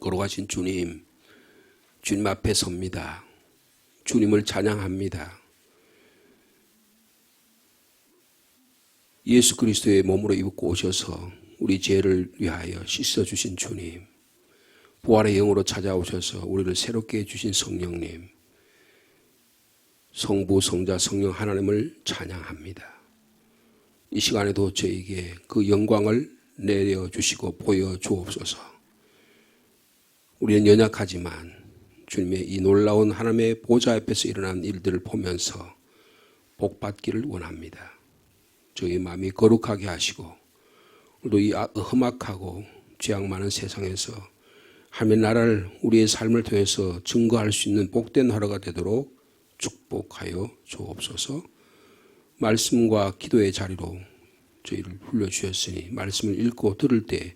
걸어가신 주님, 주님 앞에 섭니다. 주님을 찬양합니다. 예수 그리스도의 몸으로 입고 오셔서 우리 죄를 위하여 씻어주신 주님, 부활의 영으로 찾아오셔서 우리를 새롭게 해주신 성령님, 성부, 성자, 성령 하나님을 찬양합니다. 이 시간에도 저에게 그 영광을 내려주시고 보여주옵소서. 우리는 연약하지만 주님의 이 놀라운 하나님의 보좌 앞에서 일어난 일들을 보면서 복받기를 원합니다. 저희 마음이 거룩하게 하시고 우리도 이 험악하고 죄악 많은 세상에서 하나님의 나라를 우리의 삶을 통해서 증거할 수 있는 복된 하루가 되도록 축복하여 주옵소서. 말씀과 기도의 자리로 저희를 불러주셨으니 말씀을 읽고 들을 때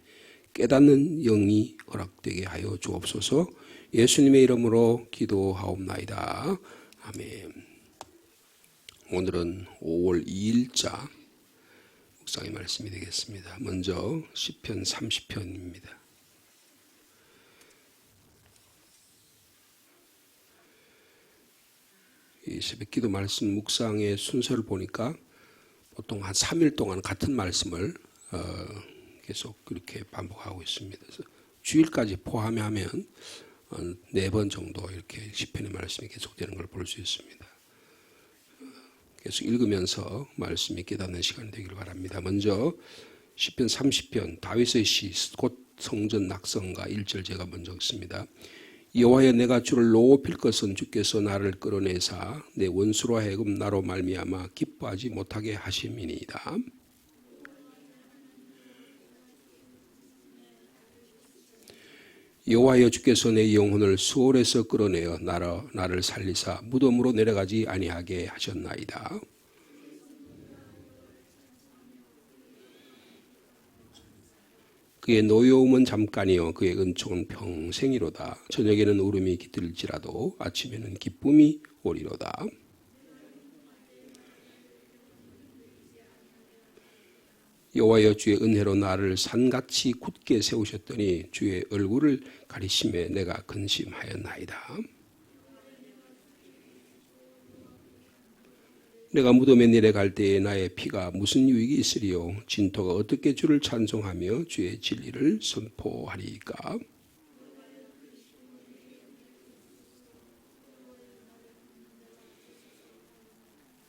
깨닫는 영이 허락되게 하여 주옵소서. 예수님의 이름으로 기도하옵나이다. 아멘. 오늘은 5월 2일자 묵상의 말씀이 되겠습니다. 먼저 시편 30편입니다. 이 새벽기도 말씀 묵상의 순서를 보니까 보통 한 3일 동안 같은 말씀을 계속 그렇게 반복하고 있습니다. 그래서 주일까지 포함하면 4번 정도 이렇게 시편의 말씀이 계속되는 걸 볼 수 있습니다. 계속 읽으면서 말씀이 깨닫는 시간이 되기를 바랍니다. 먼저 시편 30편 다윗의 시 곧 성전 낙성가 1절 제가 먼저 읽습니다. 여호와여 내가 주를 높일 것은 주께서 나를 끌어내사 내 원수로 하여금 나로 말미암아 기뻐하지 못하게 하심이니이다. 여호와여 주께서 내 영혼을 수월에서 끌어내어 나를 살리사 무덤으로 내려가지 아니하게 하셨나이다. 그의 노여움은 잠깐이요 그의 은총은 평생이로다. 저녁에는 울음이 깃들지라도 아침에는 기쁨이 오리로다. 여호와여 주의 은혜로 나를 산같이 굳게 세우셨더니 주의 얼굴을 가리심에 내가 근심하였나이다. 내가 무덤에 내려갈 때에 나의 피가 무슨 유익이 있으리요 진토가 어떻게 주를 찬송하며 주의 진리를 선포하리까.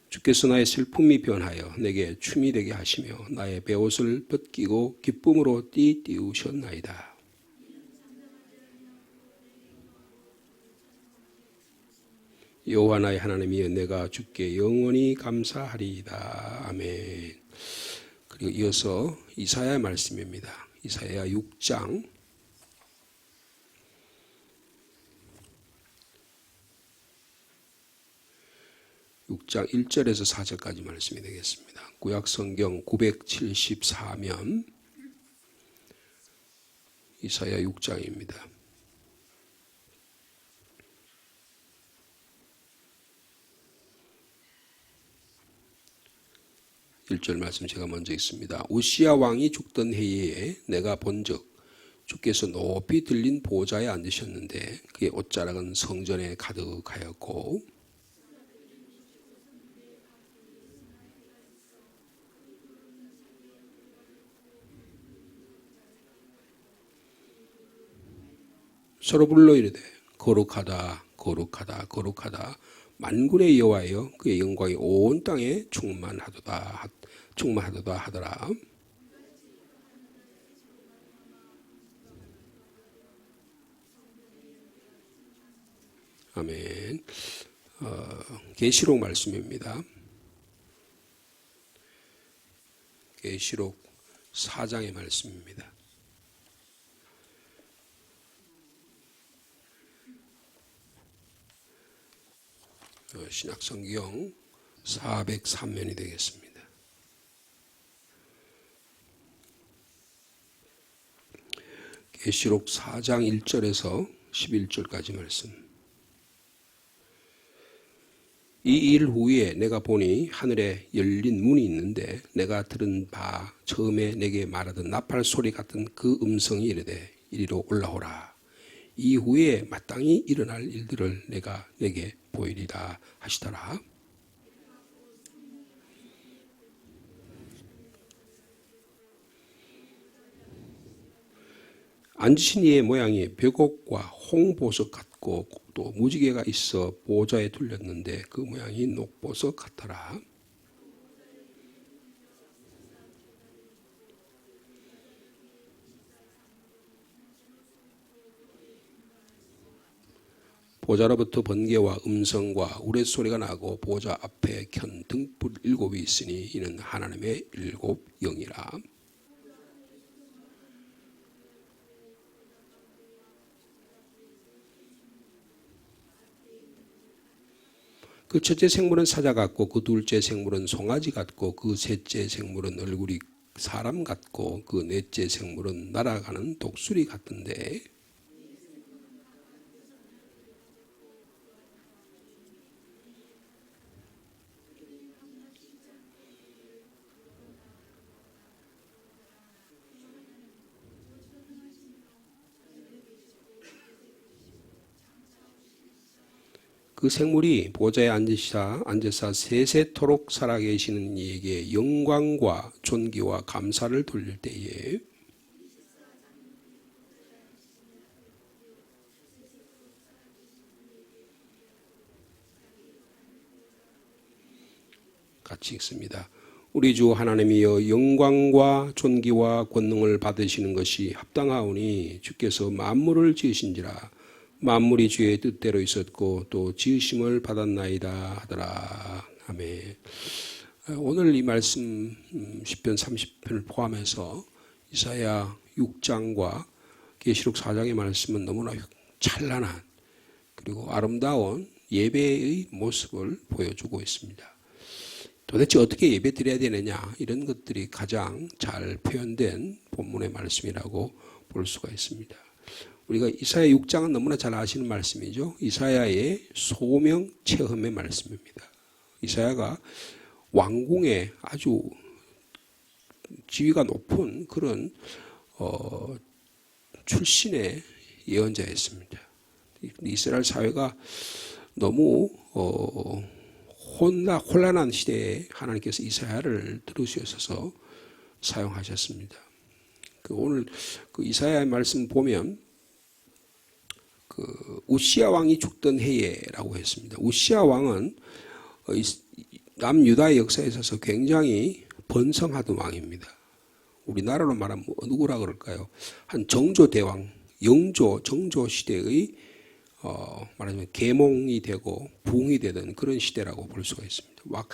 주께서 나의 슬픔이 변하여 내게 춤이 되게 하시며 나의 베옷을 벗기고 기쁨으로 띠띠우셨나이다. 여호와 나의 하나님이여 내가 주께 영원히 감사하리이다. 아멘. 그리고 이어서 이사야 말씀입니다. 이사야 6장 1절에서 4절까지 말씀이 되겠습니다. 구약성경 974면 이사야 6장입니다. 1절 말씀 제가 먼저 읽습니다. 우시야 왕이 죽던 해에 내가 본즉 주께서 높이 들린 보좌에 앉으셨는데 그의 옷자락은 성전에 가득하였고 서로 불러 이르되 거룩하다 거룩하다 거룩하다 만군의 여호와여 그의 영광이 온 땅에 충만하도다 하더라. 아멘. 계시록 말씀입니다. 계시록 4장의 말씀입니다. 신약성경 403면이 되겠습니다. 계시록 4장 1절에서 11절까지 말씀. 이 일 후에 내가 보니 하늘에 열린 문이 있는데 내가 들은 바 처음에 내게 말하던 나팔 소리 같은 그 음성이 이르되 이리로 올라오라. 이후에 마땅히 일어날 일들을 내가 내게 보이리라 하시더라. 앉으신 이의 모양이 벽옥과 홍보석 같고 또 무지개가 있어 보좌에 둘렸는데 그 모양이 녹보석 같더라. 보좌로부터 번개와 음성과 우레소리가 나고 보좌 앞에 켠 등불 7이 있으니 이는 하나님의 7 영이라. 그 첫째 생물은 사자 같고 그 둘째 생물은 송아지 같고 그 셋째 생물은 얼굴이 사람 같고 그 넷째 생물은 날아가는 독수리 같던데 그 생물이 보좌에 앉으사 세세토록 살아계시는 이에게 영광과 존귀와 감사를 돌릴 때에 같이 읽습니다. 우리 주 하나님이여 영광과 존귀와 권능을 받으시는 것이 합당하오니 주께서 만물을 지으신지라 만물이 주의 뜻대로 있었고 또 지으심을 받았나이다 하더라. 아멘. 오늘 이 말씀 시편 30편을 포함해서 이사야 6장과 계시록 4장의 말씀은 너무나 찬란한 그리고 아름다운 예배의 모습을 보여주고 있습니다. 도대체 어떻게 예배 드려야 되느냐 이런 것들이 가장 잘 표현된 본문의 말씀이라고 볼 수가 있습니다. 우리가 이사야 6장은 너무나 잘 아시는 말씀이죠. 이사야의 소명 체험의 말씀입니다. 이사야가 왕궁의 아주 지위가 높은 그런 출신의 예언자였습니다. 이스라엘 사회가 너무 혼란한 시대에 하나님께서 이사야를 들으셔서 사용하셨습니다. 오늘 그 이사야의 말씀 보면 우시야 왕이 죽던 해에라고 했습니다. 우시야 왕은 남유다의 역사에 있어서 굉장히 번성하던 왕입니다. 우리나라로 말하면 누구라 그럴까요? 한 정조대왕, 정조 시대의 말하자면 계몽이 되고 부흥이 되던 그런 시대라고 볼 수가 있습니다. 막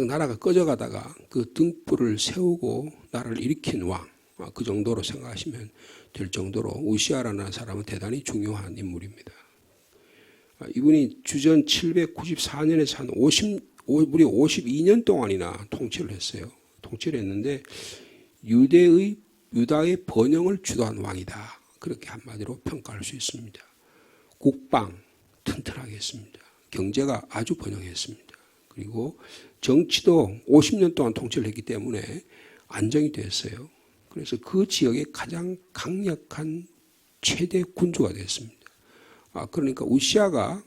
나라가 꺼져가다가 그 등불을 세우고 나라를 일으킨 왕, 그 정도로 생각하시면 될 정도로 우시야라는 사람은 대단히 중요한 인물입니다. 이분이 주전 794년에서 무려 52년 동안이나 통치를 했어요. 통치를 했는데 유다의 번영을 주도한 왕이다. 그렇게 한마디로 평가할 수 있습니다. 국방 튼튼하게 했습니다. 경제가 아주 번영했습니다. 그리고 정치도 50년 동안 통치를 했기 때문에 안정이 됐어요. 그래서 그 지역의 가장 강력한 최대 군주가 됐습니다. 그러니까 우시야가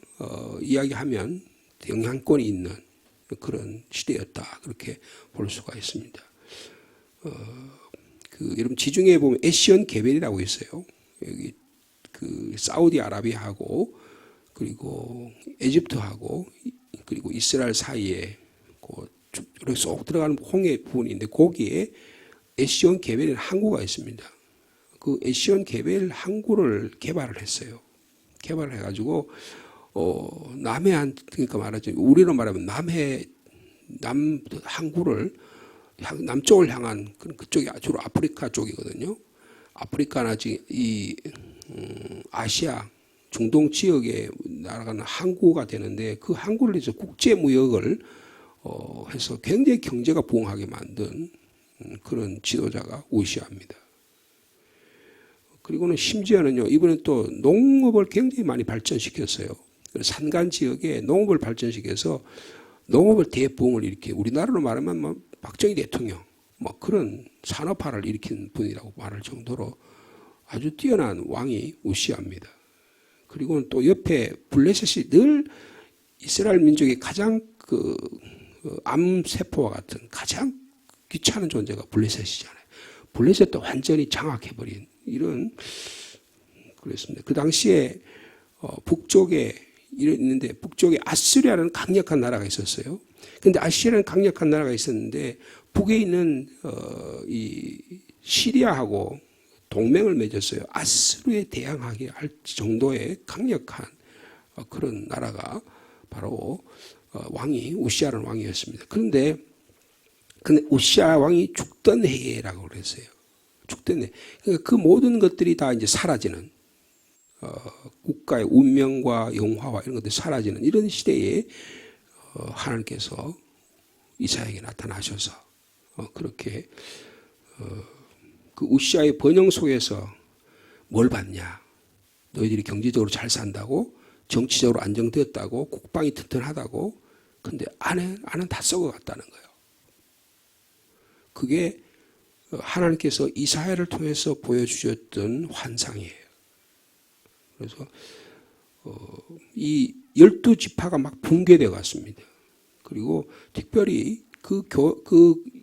이야기하면 영향권이 있는 그런 시대였다. 그렇게 볼 수가 있습니다. 여러분 지중해에 보면 에시온 게벨이라고 있어요. 여기 사우디아라비아하고 그리고 에집트하고 그리고 이스라엘 사이에 이렇게 쏙 들어가는 홍해 부분인데 거기에 에시온 게벨이라는 항구가 있습니다. 그 에시온 게벨 항구를 개발을 했어요. 개발을 해가지고 남해안 그러니까 말하자면 우리로 말하면 남 항구를 남쪽을 향한 그쪽이 주로 아프리카 쪽이거든요. 아프리카나 이 아시아 중동 지역에 날아가는 항구가 되는데 그 항구를 해서 국제 무역을 해서 굉장히 경제가 부흥하게 만든 그런 지도자가 우시야입니다. 그리고는 심지어는요, 이번에 또 농업을 굉장히 많이 발전시켰어요. 산간 지역에 농업을 발전시켜서 농업을 대부흥을 일으켜 우리나라로 말하면 박정희 대통령 그런 산업화를 일으킨 분이라고 말할 정도로 아주 뛰어난 왕이 우시야입니다. 그리고 또 옆에 블레셋이 늘 이스라엘 민족의 가장 암세포와 같은 가장 귀찮은 존재가 블레셋이잖아요. 블레셋도 완전히 장악해버린 이런 그랬습니다. 그 당시에 북쪽에 있는데 북쪽에 아수리아라는 강력한 나라가 있었어요. 그런데 아수리아라는 강력한 나라가 있었는데 북에 있는 이 시리아하고 동맹을 맺었어요. 아수르에 대항하게 할 정도의 강력한 그런 나라가 바로 왕이 우시아라는 왕이었습니다. 근데 우시아 왕이 죽던 해라고 그랬어요. 죽던 해. 그러니까 그 모든 것들이 다 이제 사라지는 국가의 운명과 영화와 이런 것들이 사라지는 이런 시대에 하나님께서 이사야에게 나타나셔서 그렇게 그 우시아의 번영 속에서 뭘 봤냐? 너희들이 경제적으로 잘 산다고, 정치적으로 안정되었다고, 국방이 튼튼하다고. 근데 안은 다 썩어갔다는 거예요. 그게 하나님께서 이사야를 통해서 보여주셨던 환상이에요. 그래서 이 12지파가 막 붕괴되어 갔습니다. 그리고 특별히 그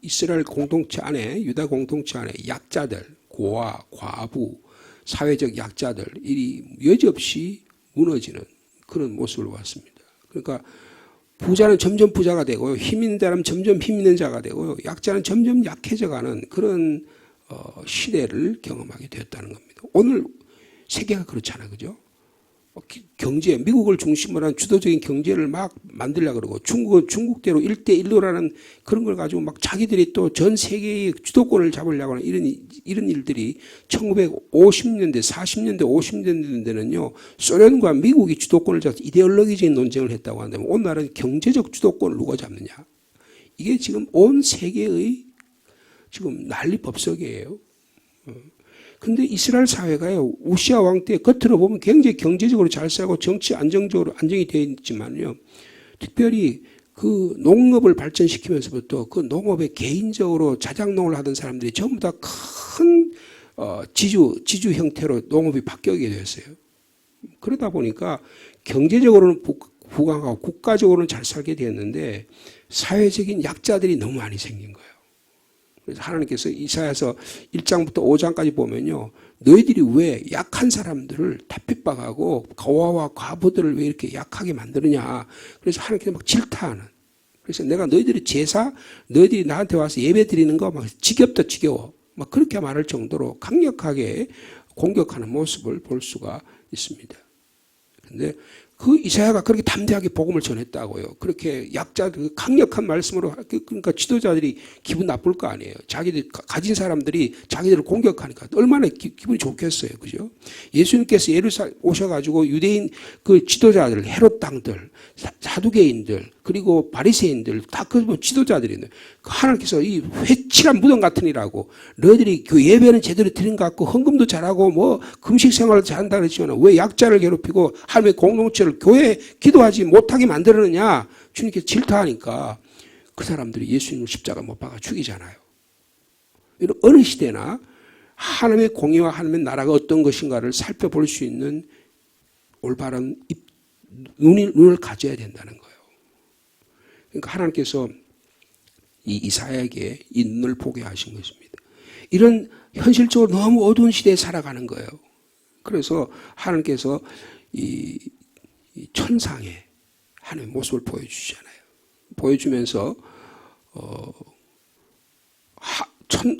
이스라엘 공동체 안에, 유다 공동체 안에 약자들, 고아, 과부, 사회적 약자들이 여지없이 무너지는 그런 모습을 봤습니다. 그러니까 부자는 점점 부자가 되고요. 힘 있는 자는 점점 힘 있는 자가 되고요. 약자는 점점 약해져가는 그런 시대를 경험하게 되었다는 겁니다. 오늘 세계가 그렇잖아요. 그죠? 경제, 미국을 중심으로 한 주도적인 경제를 막 만들려고 그러고 중국은 중국대로 1대1로라는 그런 걸 가지고 막 자기들이 또 전 세계의 주도권을 잡으려고 하는 이런 일들이 1950년대, 40년대, 50년대는요, 소련과 미국이 주도권을 잡아서 이데올로기적인 논쟁을 했다고 한다면 오늘날은 경제적 주도권을 누가 잡느냐. 이게 지금 온 세계의 지금 난리법석이에요. 근데 이스라엘 사회가요, 우시아 왕 때 겉으로 보면 굉장히 경제적으로 잘 살고 정치 안정적으로 안정이 되어 있지만요, 특별히 그 농업을 발전시키면서부터 그 농업에 개인적으로 자작농을 하던 사람들이 전부 다 큰 지주 형태로 농업이 바뀌게 되었어요. 그러다 보니까 경제적으로는 부강하고 국가적으로는 잘 살게 되었는데 사회적인 약자들이 너무 많이 생긴 거예요. 그래서 하나님께서 이사야서 1장부터 5장까지 보면요, 너희들이 왜 약한 사람들을 다 핍박하고 고아와 과부들을 왜 이렇게 약하게 만드느냐. 그래서 하나님께서 막 질타하는. 그래서 내가 너희들이 제사, 너희들이 나한테 와서 예배 드리는 거 막 지겹다 지겨워. 막 그렇게 말할 정도로 강력하게 공격하는 모습을 볼 수가 있습니다. 근데 그 이사야가 그렇게 담대하게 복음을 전했다고요. 그렇게 약자들 강력한 말씀으로, 그러니까 지도자들이 기분 나쁠 거 아니에요. 자기들 가진 사람들이 자기들을 공격하니까 얼마나 기분이 좋겠어요, 그죠? 예수님께서 예루살렘 오셔가지고 유대인 그 지도자들, 헤롯 당들, 사두개인들, 그리고 바리새인들 다 그 지도자들인데 하나님께서 이 회칠한 무덤 같으니라고 너희들이 그 예배는 제대로 드린 것 같고 헌금도 잘하고 뭐 금식 생활도 잘한다 그랬지만 왜 약자를 괴롭히고 하나님의 공동체를 교회에 기도하지 못하게 만들었느냐. 주님께서 질타하니까 그 사람들이 예수님을 십자가 못 박아 죽이잖아요. 어느 시대나 하나님의 공의와 하나님의 나라가 어떤 것인가를 살펴볼 수 있는 올바른 눈을 가져야 된다는 거예요. 그러니까 하나님께서 이 이사야에게 이 눈을 보게 하신 것입니다. 이런 현실적으로 너무 어두운 시대에 살아가는 거예요. 그래서 하나님께서 이 천상의 하나님의 모습을 보여주시잖아요. 보여주면서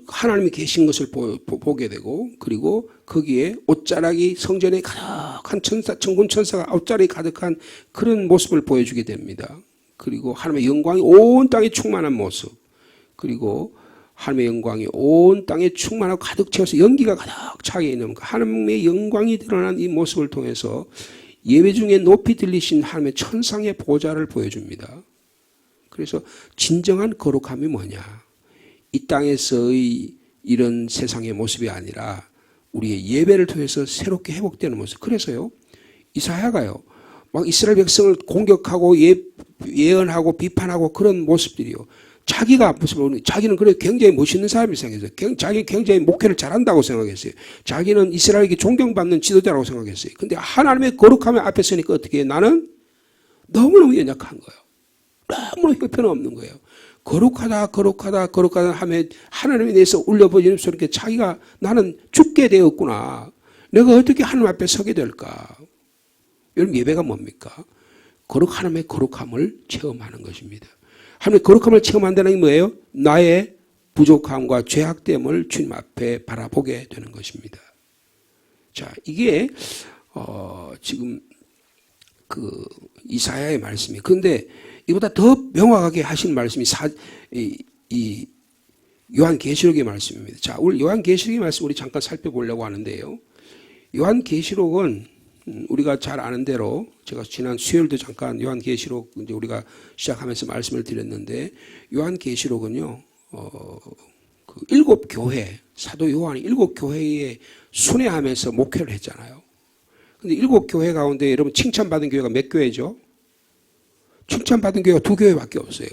하나님이 계신 것을 보게 되고, 그리고 거기에 옷자락이 성전에 가득한 천군 천사가 옷자락이 가득한 그런 모습을 보여주게 됩니다. 그리고 하나님의 영광이 온 땅에 충만한 모습, 그리고 하나님의 영광이 온 땅에 충만하고 가득 채워서 연기가 가득 차게 있는 하나님의 영광이 드러난 이 모습을 통해서 예배 중에 높이 들리신 하나님의 천상의 보좌를 보여줍니다. 그래서 진정한 거룩함이 뭐냐? 이 땅에서의 이런 세상의 모습이 아니라 우리의 예배를 통해서 새롭게 회복되는 모습. 그래서요, 이사야가요, 막 이스라엘 백성을 공격하고 예언하고 비판하고 그런 모습들이요, 자기가 무슨 자기는 그래 굉장히 멋있는 사람이 생각했어요. 자기 굉장히 목회를 잘한다고 생각했어요. 자기는 이스라엘에게 존경받는 지도자라고 생각했어요. 근데 하나님의 거룩함에 앞에 서니까 어떻게 해요? 나는 너무너무 연약한 거예요. 너무너무 형편없는 거예요. 거룩하다 하면 하나님에 대해서 울려버리는 소리에 자기가 나는 죽게 되었구나. 내가 어떻게 하나님 앞에 서게 될까? 여러분 예배가 뭡니까? 하나님의 거룩함을 체험하는 것입니다. 하나님의 거룩함을 체험한다는 게 뭐예요? 나의 부족함과 죄악됨을 주님 앞에 바라보게 되는 것입니다. 자, 이게 지금 그 이사야의 말씀이. 그런데 이보다 더 명확하게 하신 말씀이 이 요한계시록의 말씀입니다. 자, 우리 요한계시록의 말씀 우리 잠깐 살펴보려고 하는데요. 요한계시록은 우리가 잘 아는 대로 제가 지난 수요일도 잠깐 요한계시록 이제 우리가 시작하면서 말씀을 드렸는데 요한계시록은요 그 7교회 사도 요한이 7교회에 순회하면서 목회를 했잖아요. 근데 7교회 가운데 여러분 칭찬받은 교회가 몇 교회죠? 칭찬받은 교회가 2교회밖에 없어요.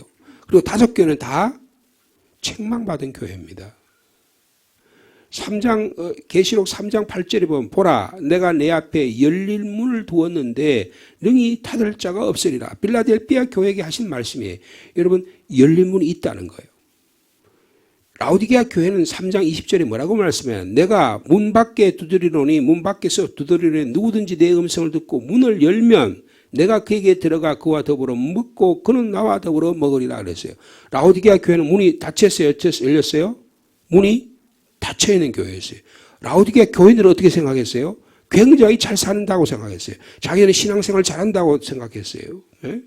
그리고 5교회는 다 책망받은 교회입니다. 계시록 3장 8절에 보면 보라 내가 내 앞에 열릴 문을 두었는데 능히 닫을 자가 없으리라. 빌라델피아 교회에게 하신 말씀이에요. 여러분 열린 문이 있다는 거예요. 라오디게아 교회는 3장 20절에 뭐라고 말씀해요? 내가 문 밖에 두드리노니 문 밖에서 두드리노니 누구든지 내 음성을 듣고 문을 열면 내가 그에게 들어가 그와 더불어 먹고 그는 나와 더불어 먹으리라 그랬어요. 라오디게아 교회는 문이 닫혔어요? 열렸어요? 문이 닫혀있는 교회였어요. 라오디게아 교인들은 어떻게 생각했어요? 굉장히 잘 산다고 생각했어요. 자기는 신앙생활 잘한다고 생각했어요. 네?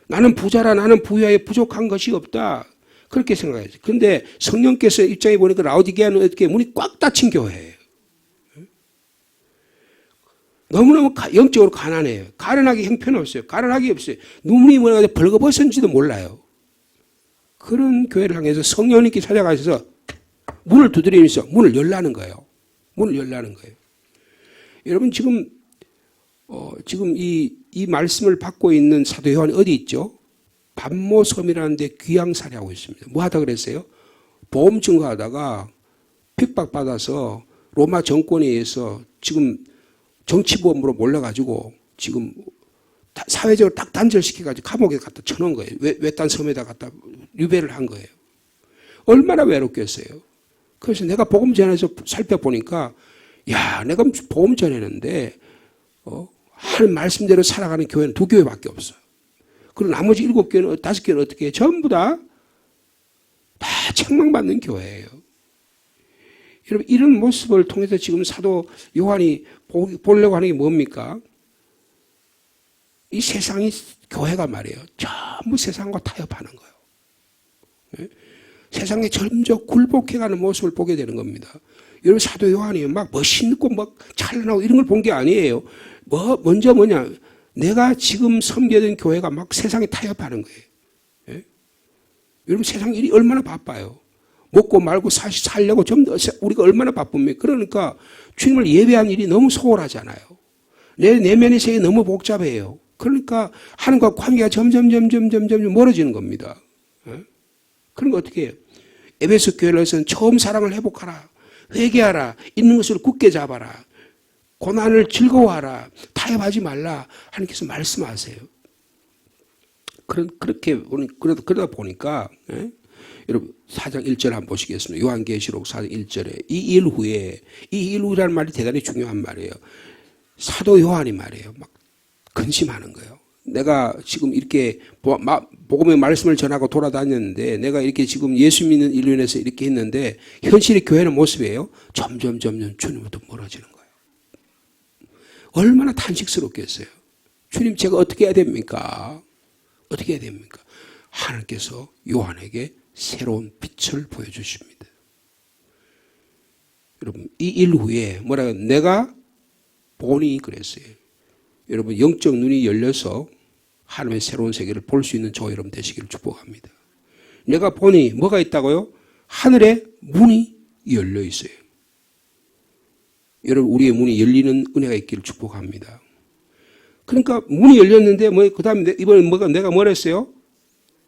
나는 부자라 나는 부유하에 부족한 것이 없다. 그렇게 생각했어요. 그런데 성령께서 입장해 보니까 라오디게아는 어떻게 문이 꽉 닫힌 교회예요. 너무너무 영적으로 가난해요. 가난하기 형편없어요. 가난하기 없어요. 눈물이 뭐라고 벌거벗은지도 몰라요. 그런 교회를 향해서 성령님께 찾아가셔서 문을 두드리면서 문을 열라는 거예요. 문을 열라는 거예요. 여러분 지금 이 말씀을 받고 있는 사도 요한이 어디 있죠? 반모섬이라는 데 귀양살이 하고 있습니다. 뭐 하다 그랬어요? 보험 증거하다가 핍박받아서 로마 정권에 의해서 지금 정치보험으로 몰려가지고 지금 사회적으로 딱 단절시켜가지고 감옥에 갖다 쳐놓은 거예요. 외딴 섬에다 갖다 유배를 한 거예요. 얼마나 외롭겠어요. 그래서 내가 복음 전해서 살펴보니까 야 내가 복음 전했는데 하는 말씀대로 살아가는 교회는 2교회밖에 없어요. 그리고 나머지 7교회는 5교회는 어떻게 해요? 전부 다 책망받는 교회예요. 여러분 이런 모습을 통해서 지금 사도 요한이 보려고 하는 게 뭡니까? 이 세상이 교회가 말이에요. 전부 세상과 타협하는 거예요. 네? 세상에 점점 굴복해가는 모습을 보게 되는 겁니다. 여러분 사도 요한이 막 멋있고 막 찬란하고 이런 걸 본 게 아니에요. 먼저 뭐냐? 내가 지금 섬기던 교회가 막 세상에 타협하는 거예요. 네? 여러분 세상 일이 얼마나 바빠요. 먹고 말고 살려고 좀 더 우리가 얼마나 바쁩니까? 그러니까 주님을 예배한 일이 너무 소홀하잖아요. 내 내면의 세계 너무 복잡해요. 그러니까 하나님과 관계가 점점 멀어지는 겁니다. 그런 거 어떻게 해요? 에베소 교회에서는 처음 사랑을 회복하라. 회개하라. 있는 것을 굳게 잡아라. 고난을 즐거워하라. 타협하지 말라. 하나님께서 말씀하세요. 그러다 보니까 여러분 4장 1절 한번 보시겠습니다. 요한계시록 4장 1절에 이 일 후라는 말이 대단히 중요한 말이에요. 사도 요한이 말이에요. 막 근심하는 거예요. 내가 지금 이렇게 복음의 말씀을 전하고 돌아다녔는데 내가 이렇게 지금 예수 믿는 일로 인해서 이렇게 했는데 현실의 교회는 모습이에요. 점점 주님부터 멀어지는 거예요. 얼마나 탄식스럽겠어요. 주님 제가 어떻게 해야 됩니까? 어떻게 해야 됩니까? 하나님께서 요한에게 새로운 빛을 보여주십니다. 여러분 이 일 후에 뭐라고 내가 보니 그랬어요. 여러분 영적 눈이 열려서 하나님의 새로운 세계를 볼 수 있는 저와 여러분 되시기를 축복합니다. 내가 보니 뭐가 있다고요? 하늘에 문이 열려 있어요. 여러분 우리의 문이 열리는 은혜가 있기를 축복합니다. 그러니까 문이 열렸는데 그 다음에 이번에 내가 뭘 했어요?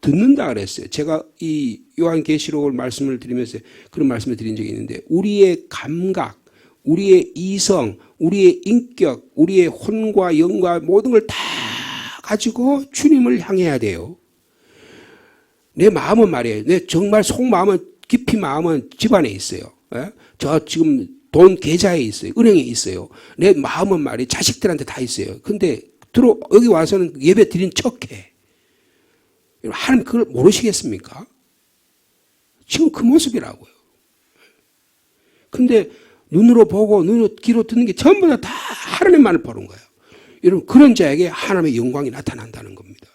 듣는다 그랬어요. 제가 이 요한계시록을 말씀을 드리면서 그런 말씀을 드린 적이 있는데 우리의 감각, 우리의 이성, 우리의 인격, 우리의 혼과 영과 모든 걸 다 가지고 주님을 향해야 돼요. 내 마음은 말이에요. 내 정말 속마음은 깊이 마음은 집안에 있어요. 예? 저 지금 돈 계좌에 있어요. 은행에 있어요. 내 마음은 말이에요. 자식들한테 다 있어요. 근데 여기 와서는 예배 드린 척해. 하나님 그걸 모르시겠습니까? 지금 그 모습이라고요. 근데 눈으로 보고 눈으로 귀로 듣는 게 전부 다 하나님만을 보는 거예요. 여러분 그런 자에게 하나님의 영광이 나타난다는 겁니다.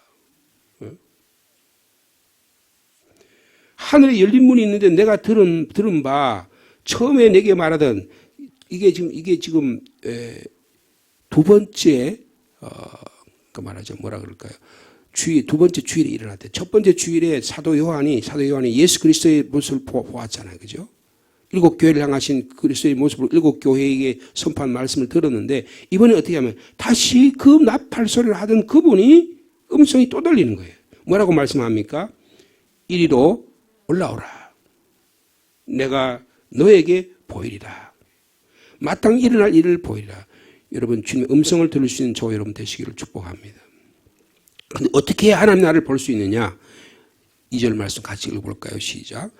하늘에 열린 문이 있는데 내가 들은 바 처음에 내게 말하던 이게 지금 두 번째 그 말하죠 뭐라 그럴까요? 두 번째 주일에 일어났대. 첫 번째 주일에 사도 요한이 예수 그리스도의 모습을 보았잖아요, 그죠? 7교회를 향하신 그리스도의 모습으로 7교회에게 선포한 말씀을 들었는데 이번에 어떻게 하면 다시 그 나팔 소리를 하던 그분이 음성이 또 들리는 거예요. 뭐라고 말씀합니까? 이리로 올라오라. 내가 너에게 보이리라. 마땅히 일어날 일을 보이리라. 여러분 주님의 음성을 들을 수 있는 저와 여러분 되시기를 축복합니다. 근데 어떻게 해야 하나님 나를 볼 수 있느냐? 2절 말씀 같이 읽어볼까요? 시작.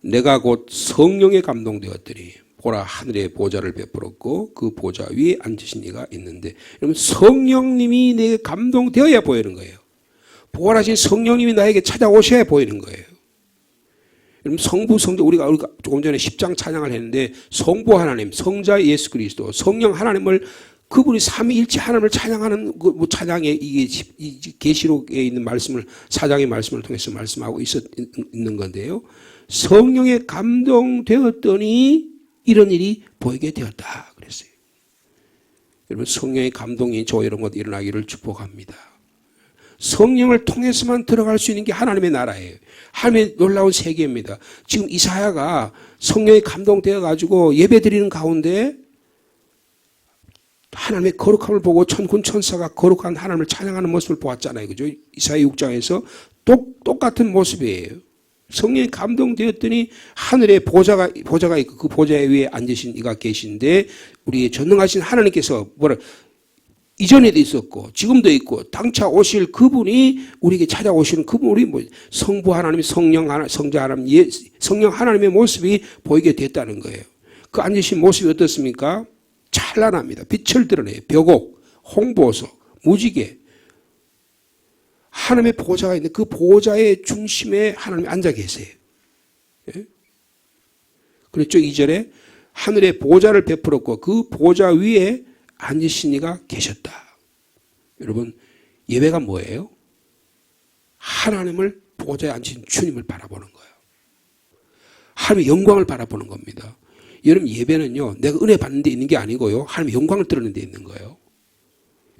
내가 곧 성령에 감동되었더니 보라 하늘에 보좌를 베풀었고 그 보좌 위에 앉으신 이가 있는데 여러분 성령님이 내게 감동되어야 보이는 거예요. 보호하신 성령님이 나에게 찾아오셔야 보이는 거예요. 여러분 성부 성자 우리가 조금 전에 10장 찬양을 했는데 성부 하나님, 성자 예수 그리스도, 성령 하나님을 그분이 삼위일체 하나님을 찬양하는 그 찬양에 이게 계시록에 있는 말씀을 사장의 말씀을 통해서 말씀하고 있는 건데요. 성령에 감동되었더니 이런 일이 보이게 되었다 그랬어요. 여러분 성령의 감동이 저와 이런 것 일어나기를 축복합니다. 성령을 통해서만 들어갈 수 있는 게 하나님의 나라예요. 하나님의 놀라운 세계입니다. 지금 이사야가 성령에 감동되어 가지고 예배 드리는 가운데 하나님의 거룩함을 보고 천군 천사가 거룩한 하나님을 찬양하는 모습을 보았잖아요. 그죠? 이사야 6장에서 똑같은 모습이에요. 성령에 감동되었더니 하늘에 보좌가 있고 그 보좌 위에 앉으신 이가 계신데 우리의 전능하신 하나님께서 이전에도 있었고 지금도 있고 당차 오실 그분이 우리에게 찾아오시는 그분이 성부 하나님, 성령 하나님, 성자 하나님, 성령 하나님의 모습이 보이게 됐다는 거예요. 그 앉으신 모습이 어떻습니까? 찬란합니다. 빛을 드러내요. 벽옥, 홍보석, 무지개. 하나님의 보좌가 있는데 그 보좌의 중심에 하나님이 앉아 계세요. 예? 그랬죠? 2절에 하늘에 보좌를 베풀었고 그 보좌 위에 앉으신 이가 계셨다. 여러분 예배가 뭐예요? 하나님을 보좌에 앉으신 주님을 바라보는 거예요. 하나님의 영광을 바라보는 겁니다. 여러분 예배는요 내가 은혜 받는 데 있는 게 아니고요 하나님의 영광을 드러내는 데 있는 거예요.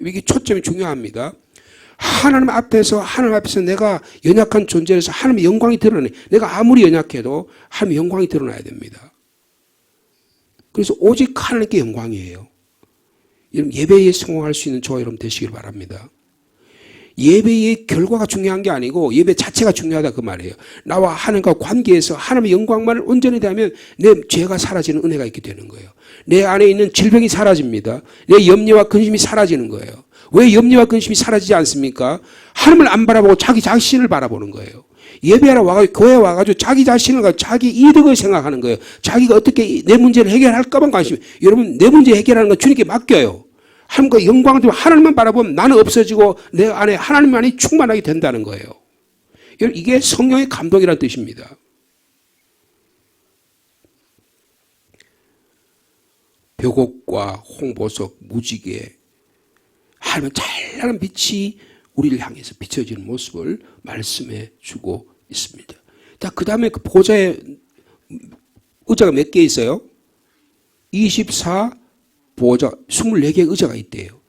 이게 초점이 중요합니다. 하나님 앞에서 내가 연약한 존재에서 하나님의 영광이 드러내. 내가 아무리 연약해도 하나님의 영광이 드러나야 됩니다. 그래서 오직 하나님께 영광이에요. 여러분 예배에 성공할 수 있는 저와 여러분 되시길 바랍니다. 예배의 결과가 중요한 게 아니고 예배 자체가 중요하다 그 말이에요. 나와 하나님과 관계에서 하나님의 영광만을 온전히 되면 내 죄가 사라지는 은혜가 있게 되는 거예요. 내 안에 있는 질병이 사라집니다. 내 염려와 근심이 사라지는 거예요. 왜 염려와 근심이 사라지지 않습니까? 하나님을 안 바라보고 자기 자신을 바라보는 거예요. 예배하러 와가지고 교회에 와가지고 자기 자신을 가지고 자기 이득을 생각하는 거예요. 자기가 어떻게 내 문제를 해결할까만 관심이. 여러분 내 문제 해결하는 건 주님께 맡겨요. 하나님과 영광을 두고 하나님만 바라보면 나는 없어지고 내 안에 하나님만이 충만하게 된다는 거예요. 이게 성령의 감동이라는 뜻입니다. 벽옥과 홍보석, 무지개 하나님의 찬란한 빛이 우리를 향해서 비춰지는 모습을 말씀해 주고 있습니다. 그 다음에 그 보좌에 의자가 몇 개 있어요? 24 보좌, 24개의 의자가 있대요.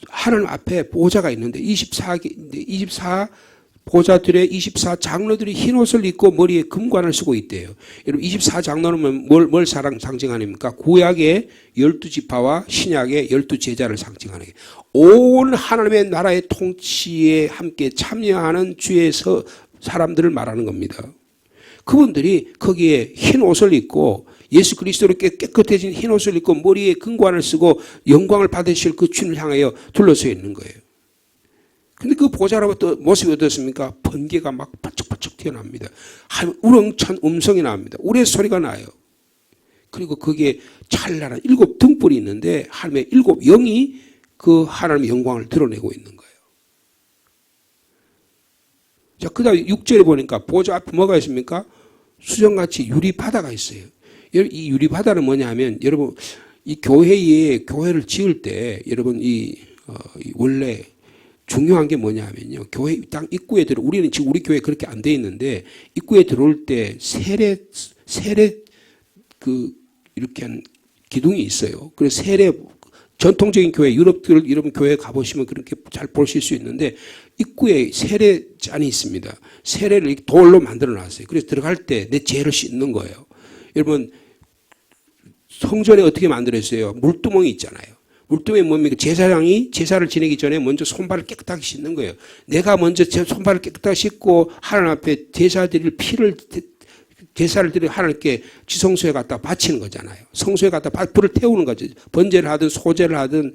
하나님 앞에 보좌가 있는데 24 보좌들의 24장로들이 흰 옷을 입고 머리에 금관을 쓰고 있대요. 여러분 24장로는 뭘 상징하십니까? 구약의 12지파와 신약의 12제자를 상징하는 게 온 하나님의 나라의 통치에 함께 참여하는 주의 사람들을 말하는 겁니다. 그분들이 거기에 흰 옷을 입고 예수 그리스도로 깨끗해진 흰 옷을 입고 머리에 금관을 쓰고 영광을 받으실 그 주님을 향하여 둘러서 있는 거예요. 근데 그 보좌로부터 모습이 어떻습니까? 번개가 막 번쩍번쩍 튀어납니다. 우렁찬 음성이 나옵니다. 우레 소리가 나요. 그리고 거기에 찬란한 7 등불이 있는데 하나님의 7 영이 그 하나님의 영광을 드러내고 있는 거예요. 자, 그 다음에 6절에 보니까 보좌 앞에 뭐가 있습니까? 수정같이 유리바다가 있어요. 이 유리바다는 뭐냐 하면 여러분 이 교회를 지을 때 여러분 원래 중요한 게 뭐냐 하면요. 교회 땅 입구에 우리는 지금 우리 교회 그렇게 안 돼 있는데 입구에 들어올 때 세례 이렇게 한 기둥이 있어요. 그래서 전통적인 교회, 유럽 교회 가보시면 그렇게 잘 보실 수 있는데 입구에 세례잔이 있습니다. 세례를 돌로 만들어 놨어요. 그래서 들어갈 때 내 죄를 씻는 거예요. 여러분 성전에 어떻게 만들었어요? 물두멍이 있잖아요. 물두멍이 뭡니까? 제사장이 제사를 지내기 전에 먼저 손발을 깨끗하게 씻는 거예요. 내가 먼저 제 손발을 깨끗하게 씻고 하나님 앞에 제사를 드려 하나님께 지성소에 갖다 바치는 거잖아요. 성소에 갖다 불을 태우는 거죠. 번제를 하든 소제를 하든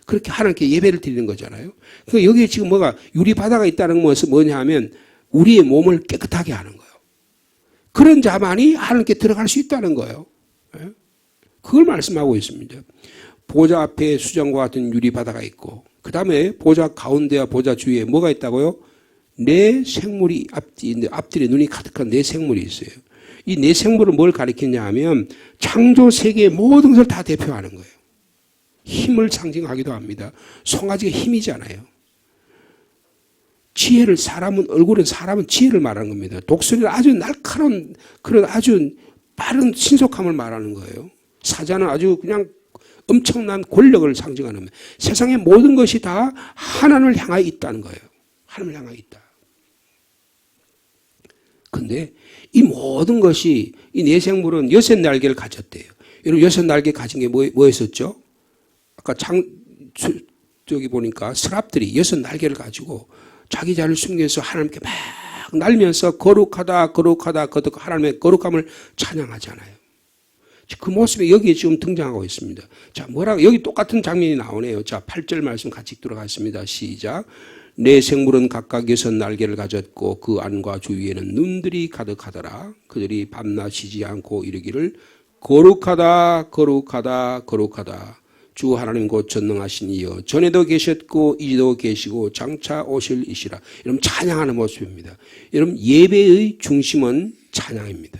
그렇게 하나님께 예배를 드리는 거잖아요. 그러니까 여기에 지금 유리바다가 있다는 것은 뭐냐 하면 우리의 몸을 깨끗하게 하는 거예요. 그런 자만이 하나님께 들어갈 수 있다는 거예요. 그걸 말씀하고 있습니다. 보좌 앞에 수정과 같은 유리바다가 있고 그 다음에 보좌 가운데와 보좌 주위에 뭐가 있다고요? 네 생물이 앞뒤에 눈이 가득한 네 생물이 있어요. 이 네 생물은 뭘 가리키냐 하면 창조 세계의 모든 것을 다 대표하는 거예요. 힘을 상징하기도 합니다. 송아지가 힘이잖아요. 지혜를 얼굴은 사람은 지혜를 말하는 겁니다. 독수리는 아주 날카로운 그런 아주 빠른 신속함을 말하는 거예요. 사자는 아주 그냥 엄청난 권력을 상징하는 겁니다. 세상의 모든 것이 다 하나님을 향하여 있다는 거예요. 하나님을 향하여 있다. 근데 이 모든 것이 이 네 생물은 6날개를 가졌대요. 여러분 6날개 가진 게 뭐였었죠? 아까 저기 보니까 서랍들이 6날개를 가지고 자기 자를 숨겨서 하나님께 막 날면서 거룩하다 하나님의 거룩함을 찬양하잖아요. 그 모습이 여기에 지금 등장하고 있습니다. 자, 여기 똑같은 장면이 나오네요. 자, 8절 말씀 같이 읽도록하겠습니다. 시작. 네 생물은 각각 6날개를 가졌고 그 안과 주위에는 눈들이 가득하더라. 그들이 밤낮 쉬지 않고 이르기를 거룩하다 주 하나님 곧 전능하신 이여 전에도 계셨고 이제도 계시고 장차 오실 이시라. 여러분 찬양하는 모습입니다. 여러분 예배의 중심은 찬양입니다.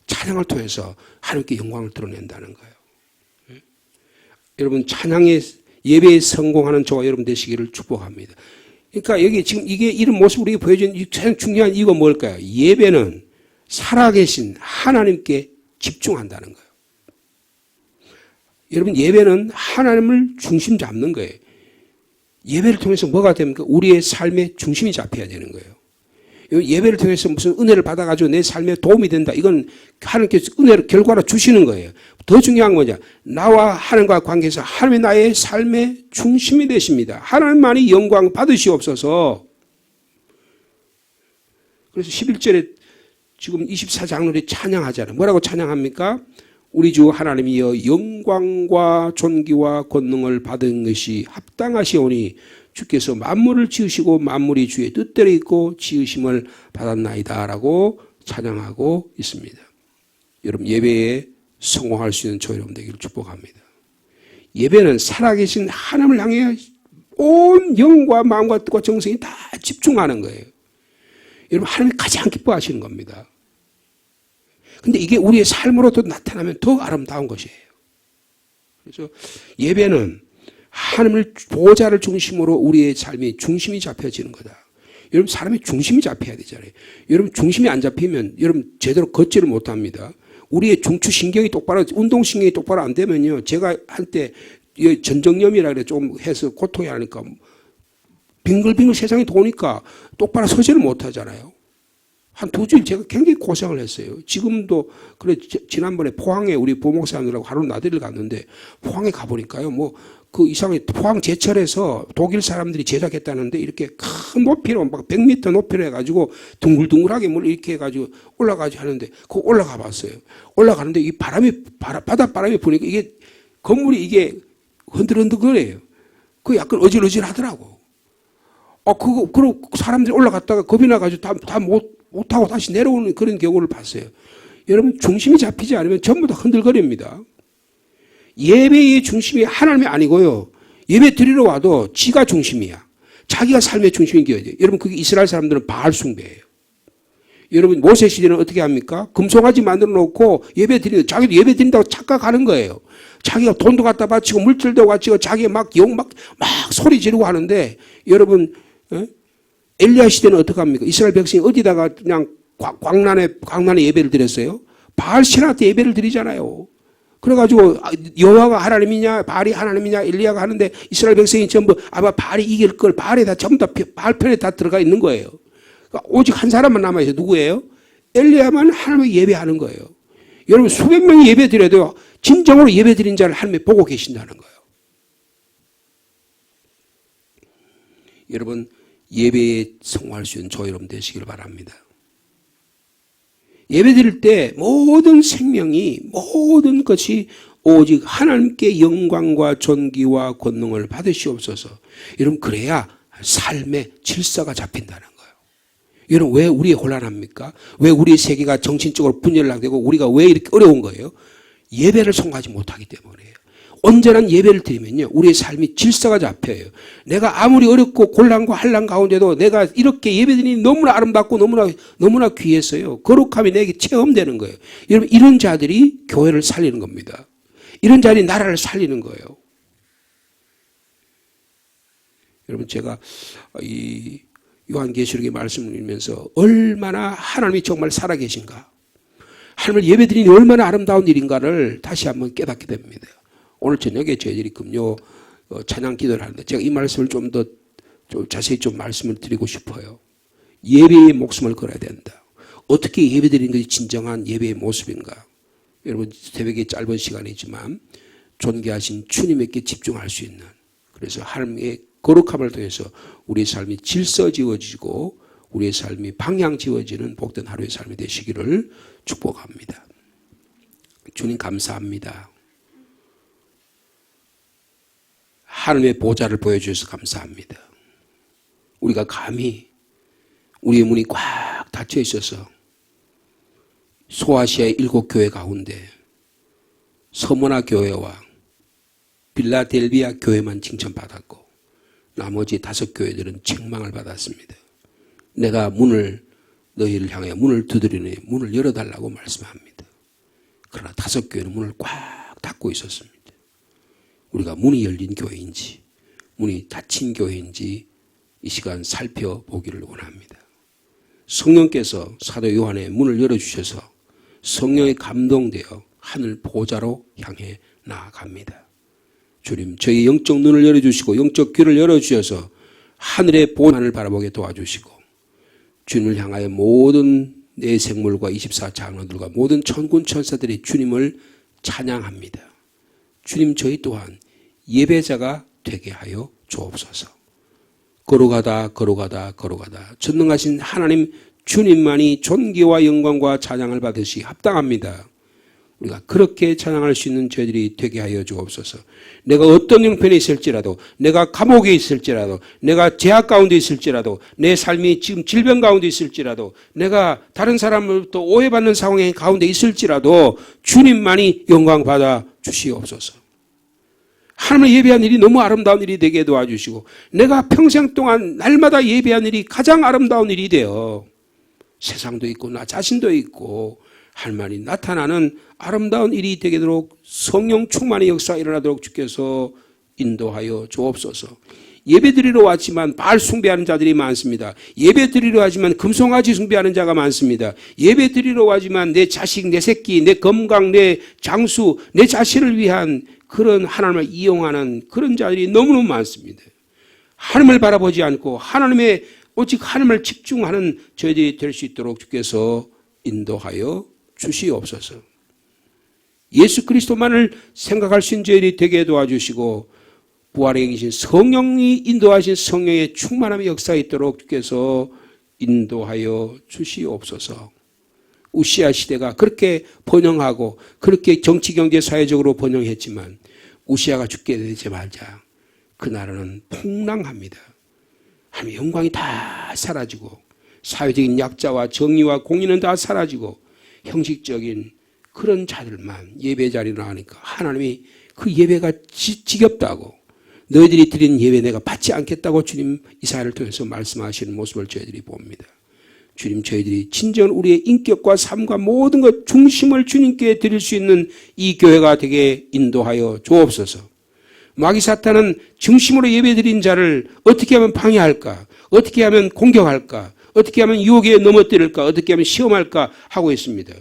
찬양을 통해서 하나님께 영광을 드러낸다는 거예요. 여러분 예배에 성공하는 저와 여러분 되시기를 축복합니다. 그러니까 여기 지금 이런 모습 우리가 보여주는 가장 중요한 이유가 뭘까요? 예배는 살아계신 하나님께 집중한다는 거예요. 여러분 예배는 하나님을 중심 잡는 거예요. 예배를 통해서 뭐가 됩니까? 우리의 삶의 중심이 잡혀야 되는 거예요. 예배를 통해서 무슨 은혜를 받아가지고 내 삶에 도움이 된다. 이건 하나님께서 은혜를 결과로 주시는 거예요. 더 중요한 건 뭐냐? 나와 하나님과 관계에서 하나님이 나의 삶의 중심이 되십니다. 하나님만이 영광 받으시옵소서. 그래서 11절에 지금 24장로들이 찬양하잖아요. 뭐라고 찬양합니까? 우리 주 하나님이여 영광과 존귀와 권능을 받은 것이 합당하시오니 주께서 만물을 지으시고 만물이 주의 뜻대로 있고 지으심을 받았나이다 라고 찬양하고 있습니다. 여러분 예배에 성공할 수 있는 저 여러분 되기를 축복합니다. 예배는 살아계신 하나님을 향해 온 영과 마음과 뜻과 정성이 다 집중하는 거예요. 여러분 하나님이 가장 기뻐하시는 겁니다. 근데 이게 우리의 삶으로도 나타나면 더 아름다운 것이에요. 그래서 예배는 하나님을 보좌를 중심으로 우리의 삶이 중심이 잡혀지는 거다. 여러분 사람의 중심이 잡혀야 되잖아요. 여러분 중심이 안 잡히면 여러분 제대로 걷지를 못합니다. 우리의 중추신경이 운동신경이 똑바로 안 되면요. 제가 한때 전정염이라 그래 좀 해서 고통이 하니까 빙글빙글 세상이 도니까 똑바로 서지를 못하잖아요. 한 2주일 제가 굉장히 고생을 했어요. 지금도, 그래, 지난번에 포항에 우리 부목사님들하고 하루 나들이를 갔는데, 포항에 가보니까요, 그 이상하게 포항 제철에서 독일 사람들이 제작했다는데, 이렇게 큰 높이로, 막 100m 높이로 해가지고, 둥글둥글하게 뭘 이렇게 해가지고 올라가지고 하는데, 그거 올라가 봤어요. 올라가는데, 이 바닷바람이 부니까 이게, 건물이 이게 흔들흔들거려요. 그 약간 어질어질 하더라고. 그럼 사람들이 올라갔다가 겁이 나가지고 다 못하고 다시 내려오는 그런 경우를 봤어요. 여러분, 중심이 잡히지 않으면 전부 다 흔들거립니다. 예배의 중심이 하나님이 아니고요. 예배 드리러 와도 지가 중심이야. 자기가 삶의 중심인 게 여러분, 그게 이스라엘 사람들은 바알 숭배예요. 여러분, 모세 시대는 어떻게 합니까? 금송아지 만들어 놓고 예배 드리는, 자기도 예배 드린다고 착각하는 거예요. 자기가 돈도 갖다 바치고 물질도 바치고 자기 막 소리 지르고 하는데, 여러분, 엘리야 시대는 어떻게 합니까? 이스라엘 백성이 어디다가 그냥 광란에 예배를 드렸어요? 바알 신한테 예배를 드리잖아요. 그래가지고 여호와가 하나님이냐 바알이 하나님이냐 엘리야가 하는데 이스라엘 백성이 전부 아마 바알이 이길 걸 바알에 다 전부 다 바알 편에 다 들어가 있는 거예요. 그러니까 오직 한 사람만 남아있어요. 누구예요? 엘리야만 하나님을 예배하는 거예요. 여러분, 수백 명이 예배 드려도 진정으로 예배 드린 자를 하나님이 보고 계신다는 거예요. 여러분, 예배에 성공할 수 있는 저 여러분 되시길 바랍니다. 예배 드릴 때 모든 생명이, 모든 것이 오직 하나님께 영광과 존귀와 권능을 받으시옵소서. 여러분, 그래야 삶의 질서가 잡힌다는 거예요. 여러분, 왜 우리의 혼란합니까? 왜 우리의 세계가 정신적으로 분열되고 우리가 왜 이렇게 어려운 거예요? 예배를 성공하지 못하기 때문이에요. 온전한 예배를 드리면요, 우리의 삶이 질서가 잡혀요. 내가 아무리 어렵고 곤란과 한란 가운데도 내가 이렇게 예배드리니 너무나 아름답고 너무나 귀했어요. 거룩함이 내게 체험되는 거예요. 여러분, 이런 자들이 교회를 살리는 겁니다. 이런 자들이 나라를 살리는 거예요. 여러분, 제가 이 요한계시록의 말씀을 읽으면서 얼마나 하나님이 정말 살아계신가, 하나님을 예배드리니 얼마나 아름다운 일인가를 다시 한번 깨닫게 됩니다. 오늘 저녁에 저희들이 금요 찬양 기도를 하는데 제가 이 말씀을 좀 더 자세히 좀 말씀을 드리고 싶어요. 예배의 목숨을 걸어야 된다. 어떻게 예배드리는 것이 진정한 예배의 모습인가? 여러분, 새벽에 짧은 시간이지만 존귀하신 주님에게 집중할 수 있는, 그래서 하나님의 거룩함을 통해서 우리의 삶이 질서 지어지고 우리의 삶이 방향 지어지는 복된 하루의 삶이 되시기를 축복합니다. 주님, 감사합니다. 하나님의 보좌를 보여주셔서 감사합니다. 우리가 감히 우리의 문이 꽉 닫혀 있어서 소아시아의 7교회 가운데 서머나 교회와 빌라델비아 교회만 칭찬받았고 나머지 5교회들은 책망을 받았습니다. 내가 너희를 향해 문을 두드리니 문을 열어달라고 말씀합니다. 그러나 5교회는 문을 꽉 닫고 있었습니다. 우리가 문이 열린 교회인지 문이 닫힌 교회인지 이 시간 살펴보기를 원합니다. 성령께서 사도 요한의 문을 열어주셔서 성령에 감동되어 하늘 보좌로 향해 나아갑니다. 주님, 저희 영적 눈을 열어주시고 영적 귀를 열어주셔서 하늘의 보좌를 바라보게 도와주시고 주님을 향하여 모든 내 생물과 24장로들과 모든 천군 천사들이 주님을 찬양합니다. 주님, 저희 또한 예배자가 되게 하여 주옵소서. 걸어가다 전능하신 하나님 주님만이 존귀와 영광과 찬양을 받으시 합당합니다. 우리가 그렇게 찬양할 수 있는 저희들이 되게 하여 주옵소서. 내가 어떤 형편에 있을지라도, 내가 감옥에 있을지라도, 내가 제약 가운데 있을지라도, 내 삶이 지금 질병 가운데 있을지라도, 내가 다른 사람으로부터 오해받는 상황 가운데 있을지라도 주님만이 영광 받아 주시옵소서. 하나님을 예배한 일이 너무 아름다운 일이 되게 도와주시고 내가 평생 동안 날마다 예배한 일이 가장 아름다운 일이 되어 세상도 있고 나 자신도 있고 하나님이 나타나는 아름다운 일이 되도록 성령 충만의 역사가 일어나도록 주께서 인도하여 주옵소서. 예배드리러 왔지만 바알 숭배하는 자들이 많습니다. 예배드리러 왔지만 금송아지 숭배하는 자가 많습니다. 예배드리러 왔지만 내 자식, 내 새끼, 내 건강, 내 장수, 내 자신을 위한 그런 하나님을 이용하는 그런 자들이 너무너무 많습니다. 하나님을 바라보지 않고 하나님의 오직 하나님을 집중하는 저희들이 될 수 있도록 주께서 인도하여 주시옵소서. 예수 그리스도만을 생각할 수 있는 저희들이 되게 도와주시고 부활에 계신 성령이 인도하신 성령의 충만함의 역사에 있도록 주께서 인도하여 주시옵소서. 우시아 시대가 그렇게 번영하고 그렇게 정치, 경제, 사회적으로 번영했지만 우시아가 죽게 되자마자 그 나라는 폭락합니다. 하나님의 영광이 다 사라지고 사회적인 약자와 정의와 공의는 다 사라지고 형식적인 그런 자들만 예배 자리에 나가니까 하나님이 그 예배가 지겹다고 너희들이 드린 예배 내가 받지 않겠다고 주님 이사야를 통해서 말씀하시는 모습을 저희들이 봅니다. 주님 저희들이 진정 우리의 인격과 삶과 모든 것 중심을 주님께 드릴 수 있는 이 교회가 되게 인도하여 주옵소서. 마귀 사탄은 중심으로 예배드린 자를 어떻게 하면 방해할까? 어떻게 하면 공격할까? 어떻게 하면 유혹에 넘어뜨릴까? 어떻게 하면 시험할까? 하고 있습니다.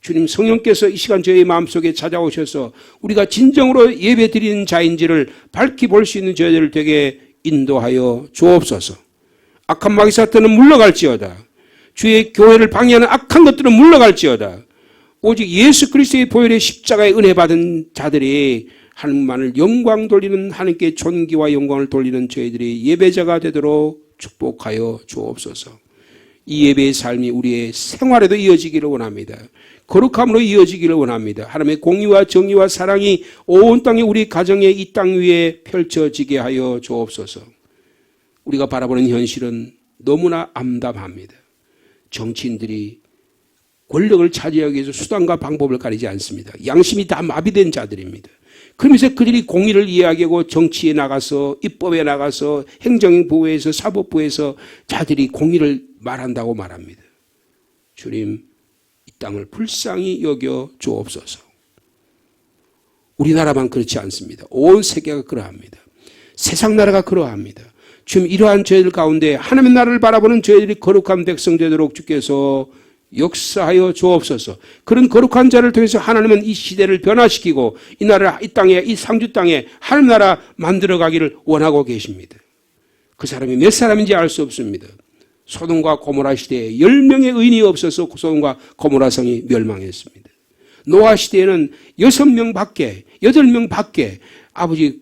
주님 성령께서 이 시간 저희 마음속에 찾아오셔서 우리가 진정으로 예배드리는 자인지를 밝히 볼 수 있는 저희들을 되게 인도하여 주옵소서. 악한 마귀 사탄은 물러갈지어다. 주의 교회를 방해하는 악한 것들은 물러갈지어다. 오직 예수 그리스도의 보혈의 십자가의 은혜 받은 자들이 하나님만을 영광 돌리는 하나님께 존귀와 영광을 돌리는 저희들이 예배자가 되도록 축복하여 주옵소서. 이 예배의 삶이 우리의 생활에도 이어지기를 원합니다. 거룩함으로 이어지기를 원합니다. 하나님의 공의와 정의와 사랑이 온 땅에 우리 가정에 이 땅 위에 펼쳐지게 하여 주옵소서. 우리가 바라보는 현실은 너무나 암담합니다. 정치인들이 권력을 차지하기 위해서 수단과 방법을 가리지 않습니다. 양심이 다 마비된 자들입니다. 그러면서 그들이 공의를 이야기하고 정치에 나가서 입법에 나가서 행정부에서 사법부에서 자들이 공의를 말한다고 말합니다. 주님 이 땅을 불쌍히 여겨 주옵소서. 우리나라만 그렇지 않습니다. 온 세계가 그러합니다. 세상 나라가 그러합니다. 지금 이러한 저희들 가운데 하나님의 나라를 바라보는 저희들이 거룩한 백성 되도록 주께서 역사하여 주옵소서. 그런 거룩한 자를 통해서 하나님은 이 시대를 변화시키고 이 나라, 이 땅에, 이 상주 땅에 하나님 나라 만들어 가기를 원하고 계십니다. 그 사람이 몇 사람인지 알 수 없습니다. 소돔과 고모라 시대에 10명의 의인이 없어서 소돔과 고모라 성이 멸망했습니다. 노아 시대에는 6명 밖에 8명 밖에 아버지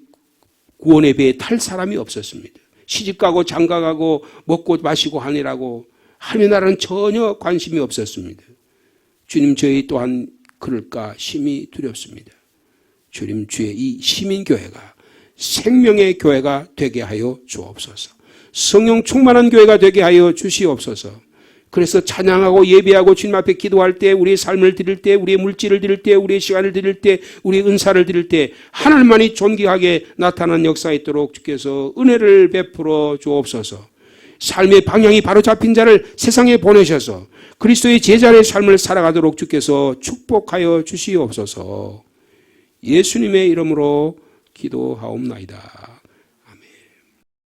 구원의 배에 탈 사람이 없었습니다. 시집가고 장가가고 먹고 마시고 하느라고 하나님의 나라는 전혀 관심이 없었습니다. 주님 저희 또한 그럴까 심히 두렵습니다. 주님 주의 이 시민교회가 생명의 교회가 되게 하여 주옵소서. 성령 충만한 교회가 되게 하여 주시옵소서. 그래서 찬양하고 예배하고 주님 앞에 기도할 때 우리의 삶을 드릴 때 우리의 물질을 드릴 때 우리의 시간을 드릴 때 우리의 은사를 드릴 때 하나님만이 존귀하게 나타나는 역사가 있도록 주께서 은혜를 베풀어 주옵소서. 삶의 방향이 바로 잡힌 자를 세상에 보내셔서 그리스도의 제자의 삶을 살아가도록 주께서 축복하여 주시옵소서. 예수님의 이름으로 기도하옵나이다.